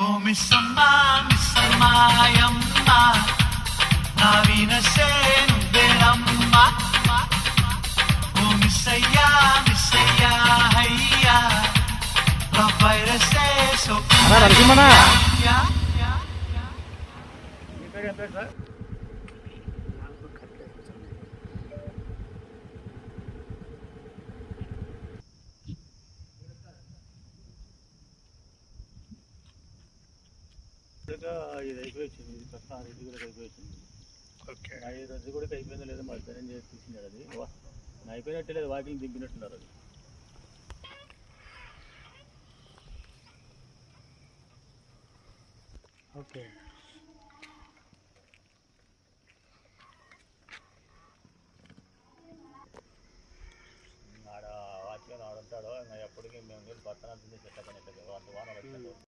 ఓ మిస్సమ్మా మిస్సమ్మాయమ్మ నా వీనసేను బేరమ్మ ఓ మిస్సయ్యా మిస్సయ్యా హయ్యా వైరసే సో నరసింహనా ఇది అయిపోయింది, ఇది ప్రస్తుతం ఇది కూడా అయిపోయింది. ఓకే, 5 రోజులు కూడా అయిపోయిందో లేదో మరి పని చేసి తీసినాడు. అది అయిపోయినట్టే లేదు, వాకింగ్ దింపినట్టున్నారు. అది ఓకే.